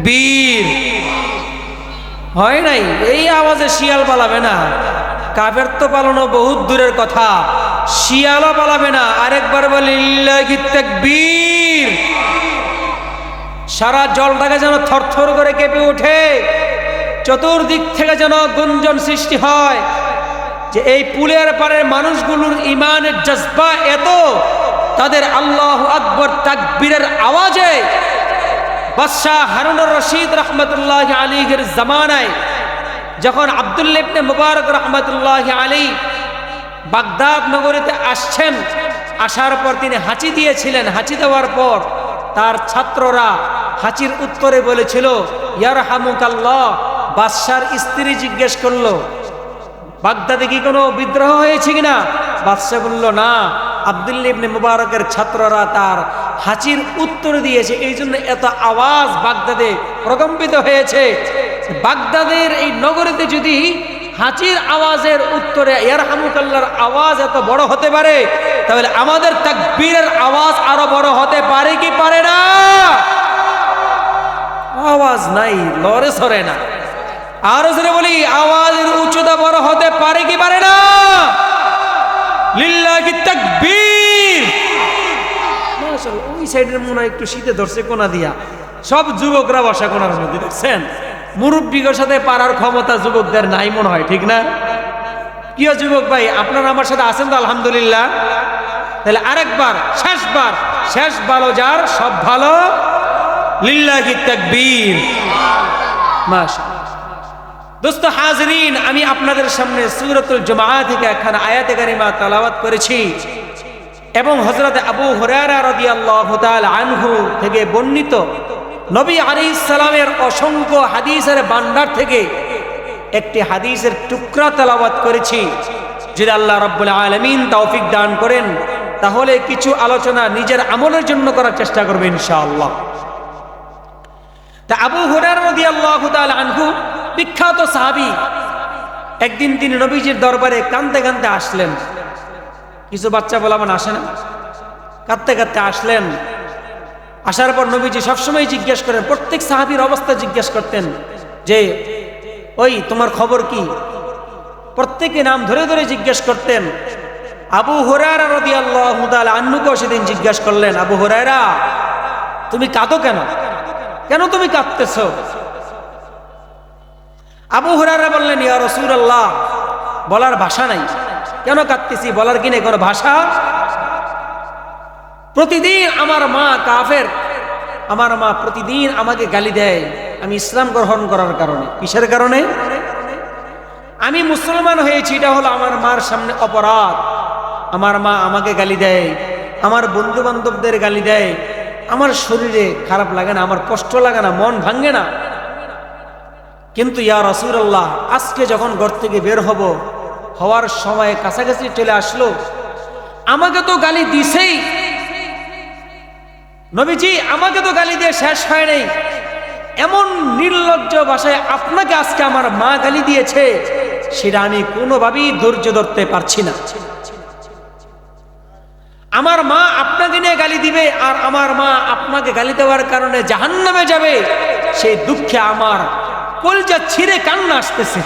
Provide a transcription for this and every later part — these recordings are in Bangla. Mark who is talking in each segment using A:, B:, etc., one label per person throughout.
A: তাকবীর। হয় নাই, এই আওয়াজে শিয়াল পালাবে না। কাফের তো পালানো বহুত দূরের কথা, শিয়ালও পালাবে না। আরেকবার বলি লিল্লাহি তাকবীর। সারা জলটাকে যেন থরথর করে কেঁপে ওঠে, চতুর্দিক থেকে যেন গুঞ্জন সৃষ্টি হয় যে এই পুলের পারের মানুষগুলোর ইমানের জজবা এত, তাদের আল্লাহু আকবার তাকবীরের আওয়াজে বাদশাহ হারুনুর রশিদ রহমতুল্লাহ আলাইহির জামানায় যখন আব্দুল্লাহ ইবনে মুবারক রহমতুল্লাহ আলাইহি বাগদাদ নগরীতে আসছেন, আসার পর তিনি হাঁচি দিয়েছিলেন। হাঁচি দেওয়ার পর তার ছাত্ররা হাঁচির উত্তরে বলেছিল ইয়ারহামুকাল্লাহ। বাদশার স্ত্রী জিজ্ঞেস করলো বাগদাদে কি কোনো বিদ্রোহ হয়েছে কিনা? বাদশাহ বলল না, আব্দুল্লাহ ইবনে মুবারকের ছাত্ররা তার হাঁচির উত্তর দিয়েছে, এই জন্য এত আওয়াজ বাগদাদে প্রকম্পিত হয়েছে। বাগদাদের এই নগরীতে যদি হাঁচির আওয়াজের উত্তরে ইয়ারহামুকাল্লাহর আওয়াজ এত বড় হতে পারে, তাহলে আমাদের তাকবীরের আওয়াজ আরো বড় হতে পারে কি পারে না? আওয়াজ নাই, লড়ে সরে না। আরো জোরে বলি, আওয়াজের উচ্চতা বড় হতে পারে কি পারে না? লিল্লাহি তাকবীর। মাশাআল্লাহ, ওই সাইডের মনে হয় একটু শীতে ধরছে কোনা দিয়া, সব যুবকরা বসা কোনার মধ্যে, দেখছেন? মুরব্বীদের সাথে পারার ক্ষমতা যুবকদের নাই মনে হয়, ঠিক না? কি যুবক ভাই, আপনারা আমার সাথে আছেন তো? আলহামদুলিল্লাহ। তাহলে আরেকবার, শেষবার, শেষ ভালো যার সব ভালো, লিল্লাহি তাকবীর। মাশাআল্লাহ। দোস্ত হাজরিন, আমি আপনাদের সামনে সূরাতুল জুমআ থেকে একখানা আয়াতে কারিমা তেলাওয়াত করেছি এবং হযরত আবু হুরায়রা রাদিয়াল্লাহু তাআলা আনহু থেকে বর্ণিত নবী আলাইহিস সালামের অসংখ্য হাদিসের ভান্ডার থেকে একটি হাদিসের টুকরা তেলাওয়াত করেছি। যদি আল্লাহ রাব্বুল আলামিন তৌফিক দান করেন, তাহলে কিছু আলোচনা নিজের আমলের জন্য করার চেষ্টা করবে ইনশাআল্লাহ। তা আবু হুরায়রা রাদিয়াল্লাহু তাআলা আনহু বিখ্যাত সাহাবী, একদিন তিনি নবীজির দরবারে কাঁদতে কাঁদতে আসলেন। কিছু বাচ্চা বলাবান আসে না, কাঁদতে কাঁদতে আসলেন। আসার পর নবীজি সবসময় জিজ্ঞেস করেন, প্রত্যেক সাহাবীর অবস্থা জিজ্ঞেস করতেন যে ওই তোমার খবর কি? প্রত্যেকে নাম ধরে ধরে জিজ্ঞেস করতেন। আবু হুরায়রা রাদিয়াল্লাহু তাআলা আনহুকে সেদিন জিজ্ঞেস করলেন, আবু হুরায়রা তুমি কাঁদো কেন? কেন তুমি কাঁদতেছো? আবু হুরায়রা বললেন, ইয়া রাসূলুল্লাহ, বলার ভাষা নাই। কেন কাঁদতেছি বলার কি নেই কোনো ভাষা? প্রতিদিন আমার মা কাফের, আমার মা প্রতিদিন আমাকে গালি দেয় আমি ইসলাম গ্রহণ করার কারণে। কিসের কারণে? আমি মুসলমান হয়েছি, এটা হলো আমার মার সামনে অপরাধ। আমার মা আমাকে গালি দেয়, আমার বন্ধু বান্ধবদের গালি দেয়, আমার শরীরে খারাপ লাগে না, আমার কষ্ট লাগে না, মন ভাঙে না। কিন্তু ইয়া রাসূলুল্লাহ, আজকে যখন ঘর থেকে বের হওয়ার সময় কাছাকাছি চলে আসলো, আমাকে তো গালি দিছেই নবীজি, আমাকে তো গালি দিয়ে শেষ হয় নাই, এমন নির্লজ্জ ভাষায় আপনাকে আজকে আমার মা গালি দিয়েছে, সেটা আমি কোনোভাবেই ধৈর্য ধরতে পারছি না। আমার মা আপনাকে নিয়ে গালি দিবে আর আমার মা আপনাকে গালি দেওয়ার কারণে জাহান্নামে যাবে, সেই দুঃখে আমার কলজা ছিঁড়ে কান্না আসতেছে।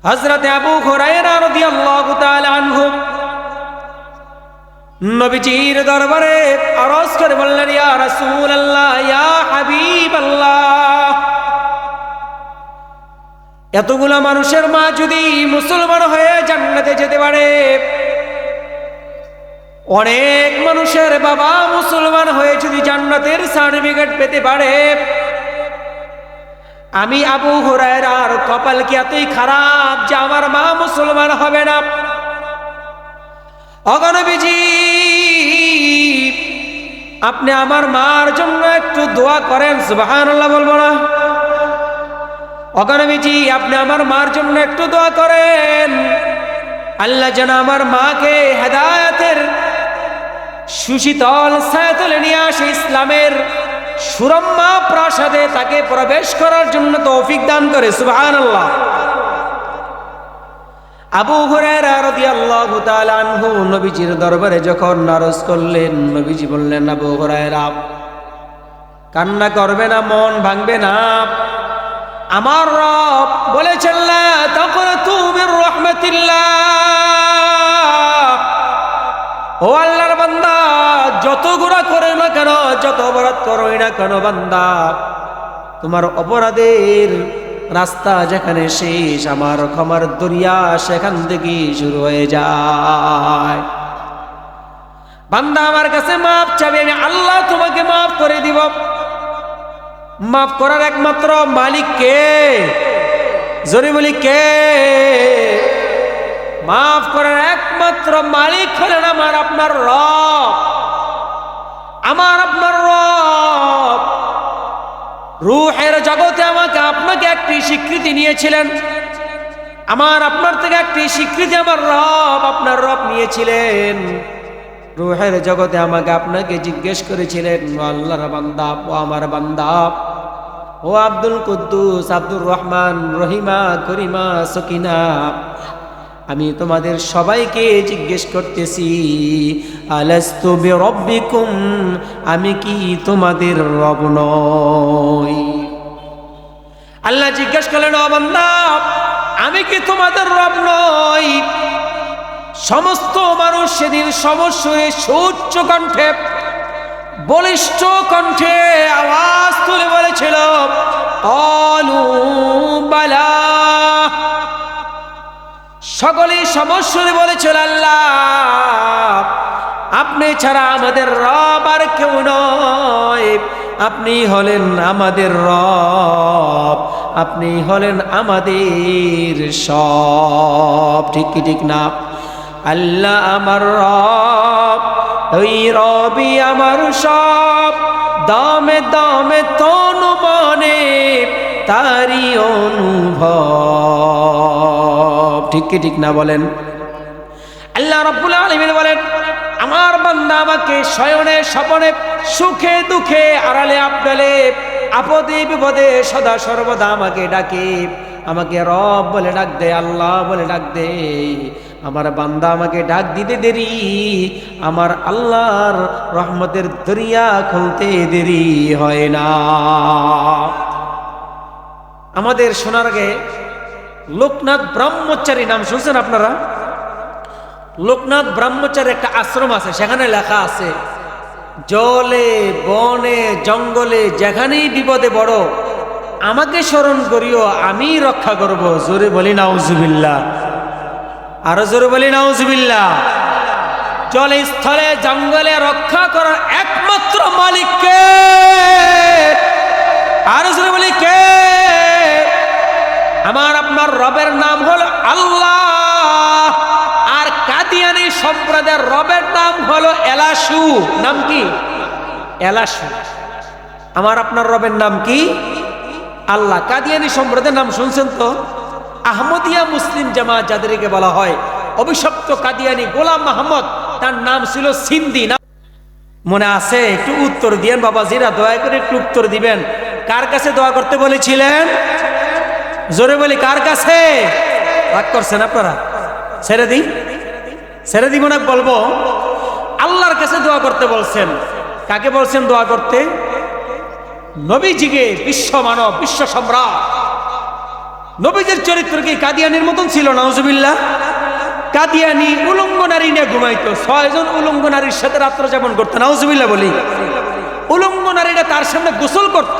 A: হযরত আবু হুরায়রা রাদিয়াল্লাহু তাআলা আনহু নবীজির দরবারে আরজ করে বললেন, ইয়া রাসূলুল্লাহ, ইয়া হাবিবাল্লাহ, এতগুলো মানুষের মা যদি মুসলমান হয়ে জান্নাতে যেতে পারে, অনেক মানুষের বাবা মুসলমান হয়ে যদি জান্নাতের সার্টিফিকেট পেতে পারে, আমি আবু হুরায়রার কপাল কি এতই খারাপ যে আমার মা মুসলমান হবে না? ওগো নবীজি, আপনি আমার মার জন্য একটু দোয়া করেন। সুবহানাল্লাহ বলবো না? ওগো নবীজি, আপনি আমার মার জন্য একটু দোয়া করেন, আল্লাহ যেন আমার মাকে হেদায়েতের সুশীতল ছায়াতলে নিয়ে আসে, ইসলামের সুরম্মা প্রাসাদে তাকে প্রবেশ করার জন্য তৌফিক দান করে। সুবহানাল্লাহ। আবু হুরায়রা রাদিয়াল্লাহু তাআলা আনহু নবীজির দরবারে যখন নারজ করলেন, নবীজি বললেন, আবু হুরায়রা, কান্না করবে না, মন ভাঙবে না। আমার রব বলেছেন লা তাকনাতু মির রাহমাতিল্লাহ। ও আল্লাহর বান্দা, যত গুনাহ করো না কেন, যত অপরাধ করো না কেন বান্দা, তোমার অপরাধের রাস্তা যেখানে শেষ, আমার ক্ষমার দরিয়া সেখান থেকে শুরু হয়ে যায়। বান্দা আমার কাছে মাপ চাবে, আমি আল্লাহ তোমাকে মাফ করে দিব। মাফ করার একমাত্র মালিক কে? জোরে বলি কে? মাফ করার একমাত্র মালিক হলেন আমার আপনার রব। আমার আপনার রব রূহের জগতে আমাকে আপনাকে একটি স্বীকৃতি নিয়েছিলেন। আমার আপনার থেকে একটি স্বীকৃতি আমার রব, আপনার রব নিয়েছিলেন। রূহের জগতে আমাকে আপনাকে জিজ্ঞেস করেছিলেন, আল্লাহর বান্দা, ও আমার বান্দা, ও আব্দুল কুদ্দুস, আব্দুর রহমান, রহিমা, করিমা, সকিনা, আমি তোমাদের সবাইকে জিজ্ঞেস করতেছি, আলাস্তু বিরব্বিকুম, আমি কি তোমাদের রব নই? আল্লাহ জিজ্ঞেস করলেন, ও বান্দা, আমি কি তোমাদের রব নই? সমস্ত মানুষ সেদিন সমস্ত সুউচ্চ কণ্ঠে, বলিষ্ঠ কণ্ঠে আওয়াজ তুলে বলেছিল, ক্বালু বালা। সকলেই সমস্যা বলেছিল, আল্লাহ আপনি ছাড়া আমাদের রব আর কেউ নয়। আপনি হলেন আমাদের রব, আপনি হলেন আমাদের সব। ঠিক কি ঠিক না? আল্লাহ আমার রব, ওই রবি আমার সব। দমে দমে তনু মনে তারি অনুভব। ঠিক কি ঠিক না বলেন? আল্লাহ রাব্বুল আলামিন বলেন, আমার বান্দা আমাকে শয়নে স্বপনে, সুখে দুঃখে, আড়ালে আবডালে, আপদে বিপদে সদা সর্বদা আমাকে ডাকে। আমাকে রব বলে ডাক দে, আল্লাহ বলে ডাক দে। আমার বান্দা আমাকে ডাক দিতে দেরি, আমার আল্লাহর রহমতের দরিয়া খুলতে দেরি হয় না। আমাদের শোনার আগে লোকনাথ ব্রহ্মচারী নাম শুনছেন আপনারা? লোকনাথ ব্রহ্মচারী একটা আশ্রম আছে, সেখানে লেখা আছে, জলে বনে জঙ্গলে যেখানেই বিপদে বড়, আমাকে স্মরণ করিও, আমি রক্ষা করব। জোরে বলি নাউজুবিল্লাহ, আরো জোরে বলি নাউজুবিল্লাহ। জলে স্থলে জঙ্গলে রক্ষা করার একমাত্র মালিক কে? আরো জোরে বলি কে? আমার আপনার রবের নাম হলো আল্লাহ। আর কাদিয়ানী সম্প্রদায়ের রবের নাম হলো এলাশু। নাম কি? এলাশু। আমার আপনার রবের নাম কি? আল্লাহ। কাদিয়ানী সম্প্রদায়ের নাম শুনছেন তো? আহমদিয়া মুসলিম জামাত যাদেরকে বলা হয়, অভিশপ্ত কাদিয়ানী গোলাম মাহমদ, তার নাম ছিল সিন্ধি। না মনে আছে? একটু উত্তর দিবেন বাবাজিরা, দয়া করে একটু উত্তর দিবেন। কার কাছে দোয়া করতে বলেছিলেন? জোরে বলি, কার কাছে? রাগ করছেন আপনারা? ছেড়ে দিই, ছেড়ে দিব না বলবো? আল্লাহর কাছে দোয়া করতে বলছেন। কাকে বলছেন দোয়া করতে? নবীজিকে, বিশ্ব মানব, বিশ্ব সম্রাট। নবীজির চরিত্র কি কাদিয়ানির মতন ছিল? নাউজুবিল্লাহ। কাদিয়ানি উলঙ্গ নারী নিয়ে ঘুমাইতো, 6 জন উলঙ্গ নারীর সাথে রাত্র যাপন করতো। নাউজুবিল্লাহ বলি। উলঙ্গ নারীরা তার সামনে গোসল করত,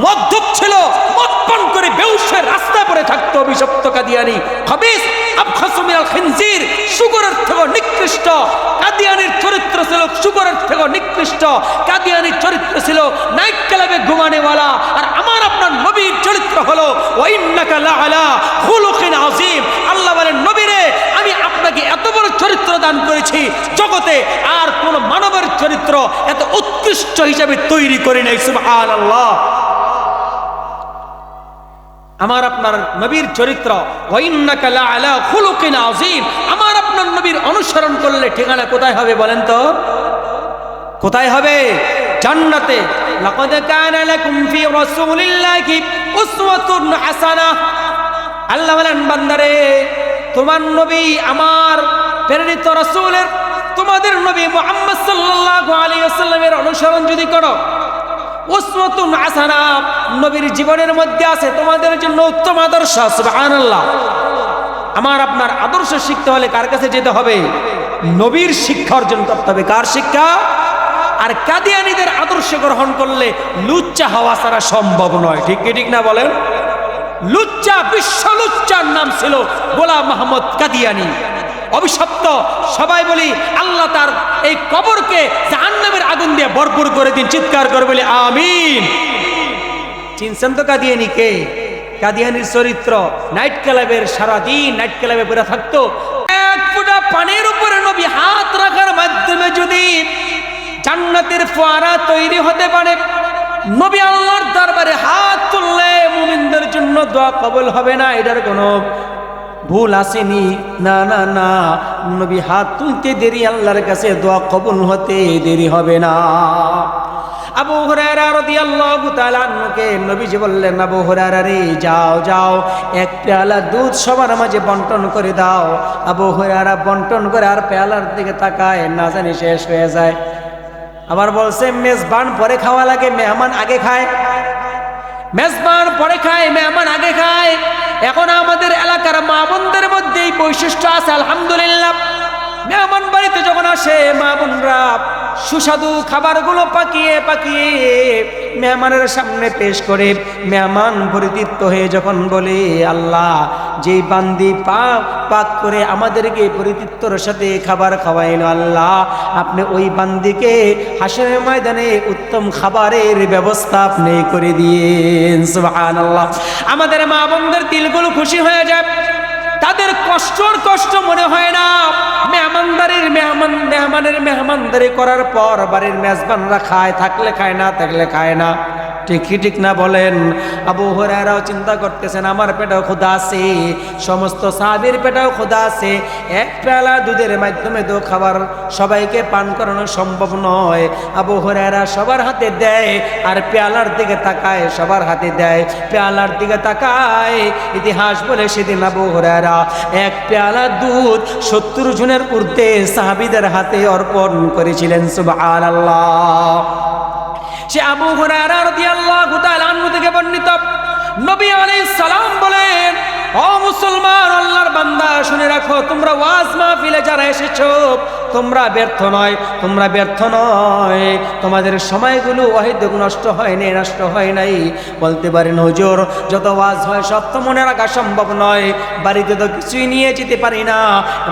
A: মদ্যপ ছিল, মদ পান করে বেহুশের রাস্তা পড়ে থাকতো। অভিশপ্ত কাদিয়ানি, খবিস আবখাসু মিনাল খিনজির, শুকরের থেকে নিকৃষ্ট। কাদিয়ানির চরিত্র ছিল শুকরের থেকে নিকৃষ্ট। কাদিয়ানির চরিত্র ছিল নাইট ক্লাবে ঘুমানেওয়ালা। আর আমার আপনার নবীর চরিত্র হলো ওয়া ইন্নাকা লাআলা খুলুকিন আযীম। আল্লাহ বলেন, নবীরে আমি আপনাকে এত বড় চরিত্র দান করেছি, জগতে আর কোন মানবের চরিত্র এত উৎকৃষ্ট হিসেবে তৈরি করে নাই। সুবহানাল্লাহ। আমার আপনার নবীর চরিত্র ওয়া ইন্নাকা লাআলা খুলুকিন আযীম। আমার আপনার নবীর অনুসরণ করলে ঠিকানা কোথায় হবে বলেন তো? কোথায় হবে? জান্নাতে। লাকাদ কানা লাকুম ফি রাসূলিল্লাহি উসওয়াতুন হাসানাহ। আল্লাহ বলেন, বান্দারে তোমার নবী, আমার প্রেরিত রাসূলের, তোমাদের নবী মুহাম্মদ সাল্লাল্লাহু আলাইহি ওয়াসাল্লামের অনুসরণ যদি করো, উসওয়াতুন হাসানা, নবীর জীবনের মধ্যে আছে তোমাদের জন্য উত্তম আদর্শ। সুবহানাল্লাহ। আমার আপনার আদর্শ শিখতে হলে কার কাছে যেতে হবে? নবীর শিক্ষা অর্জন করতে হবে। কার শিক্ষা? আর কাদিয়ানীদের আদর্শ গ্রহণ করলে লুচ্চা হওয়া ছাড়া সম্ভব নয়। ঠিক কি ঠিক না বলেন? লুচ্চা, বিশ্ব লুচ্চার নাম ছিল গোলাম মোহাম্মদ কাদিয়ানী, অভিশপ্ত। সবাই বলি আল্লাহ তার এই কবরকে জাহান্নামের আগুন দিয়ে ভরপুর করে দিন, চিৎকার করে বলি আমিন। চিনছেন তো কাদিয়ানীকে? কাদিয়ানীর চরিত্র, নাইট ক্লাবের সারাদিন নাইট ক্লাবে পড়ে থাকতো। এক ফোঁটা পানির উপরে নবী হাত রাখার মাধ্যমে যদি জান্নাতের ফোয়ারা তৈরি হতে পারে, নবী আল্লাহর দরবারে হাত তুললে মুমিনদের জন্য দোয়া কবুল হবে না, এটার কোনো ভুল আসেনি। না না না, নবী হাত তুলতে দেরি, আল্লাহর কাছে দোয়া কবুল হতে দেরি হবে না। আবু হুরায়রা রাদিয়াল্লাহু তাআলা আনহুকে নবীজি বললেন, আবু হুরায়রা রে, যাও যাও, এক পেয়ালা দুধ সবার মাঝে বন্টন করে দাও। আবু হুরায়রা বন্টন করে আর পেয়ালার দিকে তাকায়, না জানি শেষ হয়ে যায়। আবার বলছে, মেজবান পরে খাওয়া লাগে, মেহমান আগে খায়। মেজবান পরে খায়, মেহমান আগে খায়। এখন আমাদের এলাকার মা বোনদের মধ্যে এই বৈশিষ্ট্য আছে আলহামদুলিল্লাহ। মেহমান বাড়িতে যখন আসে, মা বোনরা সুস্বাদু খাবারগুলো পাকিয়ে পাকিয়ে মেহমানের সামনে পেশ করে, মেহমান পরিতৃপ্ত হয়ে যখন বলে, আল্লাহ যেই বান্দি পাক করে আমাদেরকে পরিতৃপ্তর সাথে খাবার খাওয়াইল, আল্লাহ আপনি ওই বান্দিকে হাসরের ময়দানে উত্তম খাবারের ব্যবস্থা আপনি করে দিয়েন। সুবহানাল্লাহ। আমাদের মা বোনদের দিলগুলো খুশি হয়ে যায়, তাদের কষ্ট মনে হয় না। মেহমানের মেহমানদারি করার পর বাড়ির মেজবানরা খায়, থাকলে খায়, না থাকলে খায় না। ঠিক কি ঠিক না বলেন? আবু হুরায়রাও চিন্তা করতেছেন, আমার পেটেও ক্ষুধা আছে, সমস্ত সাহাবীর পেটেও ক্ষুধা আছে। এক পেয়ালা দুধের মাধ্যমে তো খাবার সবাইকে পান করানো সম্ভব নয়। আবু হুরায়রা সবার হাতে দেয় আর পেয়ালার দিকে তাকায়, সবার হাতে দেয়, পেয়ালার দিকে তাকায়। ইতিহাস বলে সেদিন আবু হুরায়রা এক পেয়ালা দুধ 70 জনের ঊর্ধ্বে সাহাবীদের হাতে অর্পণ করেছিলেন। সুবহানাল্লাহ। সে আবু হুরায়রা রাদিয়াল্লাহু তাআলা আনহু থেকে বর্ণিত, নবী আলাইহিস সালাম বলেন, ও মুসলমান, আল্লাহর বান্দা শুনে রাখো, তোমরা ওয়াজ মাহফিলে যারা এসেছো তোমরা ব্যর্থ নয়, তোমরা ব্যর্থ নয়। তোমাদের সময়গুলো অহেতুক নষ্ট হয় নাই। বলতে পারেন, হুজুর যত ওয়াজ হয় সব তো মনে রাখা সম্ভব নয়, বাড়িতে তো কিছুই নিয়ে যেতে পারি না।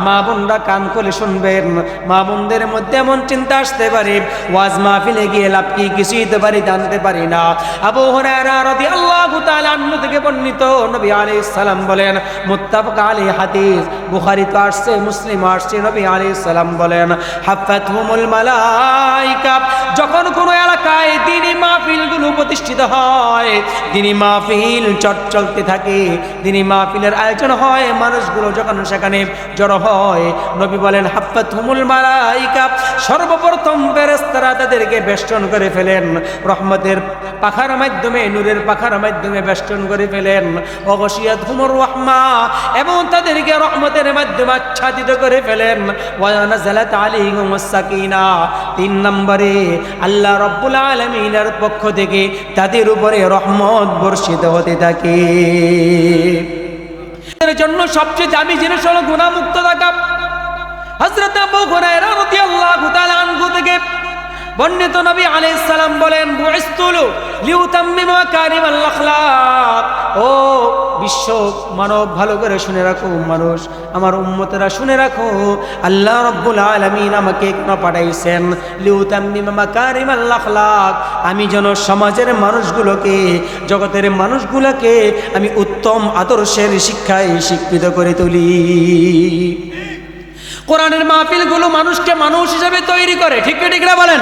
A: মা বোনরা কান খুলে শুনবেন, মা বোনদের মধ্যে এমন চিন্তা আসতে পারে, ওয়াজ মাহফিলে গিয়ে লাভ কি, কিছুই তো বাড়িতে আনতে পারি না। আবু হুরায়রা রাদিয়াল্লাহু তাআলা আনহু থেকে বর্ণিত, নবী আলাইহিস সালাম বলেন, মুত্তাফাক আলাইহি হাদিস, বুখারী তো আসছে, মুসলিম আসছে, নবী আলাইহিস সালাম বলেন, হাফাতহুমুল মালাইকা, যখন কোনো এলাকায় দ্বীনি মাহফিলগুলো প্রতিষ্ঠিত হয়, দ্বীনি মাহফিল চলতে থাকে, দ্বীনি মাহফিলের আয়োজন হয়, মানুষগুলো যখন সেখানে জড়ো হয়, নবী বলেন, হাফাতহুমুল মালাইকা, সর্বপ্রথম ফেরেশতারা তাদেরকে বেষ্টন করে ফেলেন, রহমতের পাখার মাধ্যমে, নূরের পাখার মাধ্যমে বেষ্টন করে ফেলেন। ওয়াগশিয়াতহুমুর রাহমা, এবং তাদেরকে রহমতের মাধ্যমে আচ্ছাদিত করে ফেলেন। ওয়া নাযালাত আলাইহিমুস সাকিনা, 3 নম্বরে আল্লাহ রাব্বুল আলামিনের পক্ষ থেকে তাদের উপরে রহমত বর্ষিত হতে থাকে। এর জন্য সবচেয়ে দামি জিনিস হলো গুনাহমুক্ত থাকা। হযরত আবু হুরায়রা রাদিয়াল্লাহু তাআলা আনহু থেকে বর্ণিত, নবী আলাইহিস সালাম বলেন, বুইসতুলু লিউতাম্মিমা মাকারিমাল আখলাক। ও বিশ্ব মানব, ভালো করে শুনে রাখো, মানুষ আমার উম্মতেরা শুনে রাখো, আল্লাহ রাব্বুল আলামিন আমাকে কেন পাঠাইছেন? লিউতাম্মিমা মাকারিমাল আখলাক, আমি যেন সমাজের মানুষগুলোকে, জগতের মানুষগুলোকে আমি উত্তম আদর্শের শিক্ষায় শিক্ষিত করে তুলি। কোরআনের মাহফিলগুলো মানুষকে মানুষ হিসেবে তৈরি করে। ঠিক ঠিক না বলেন?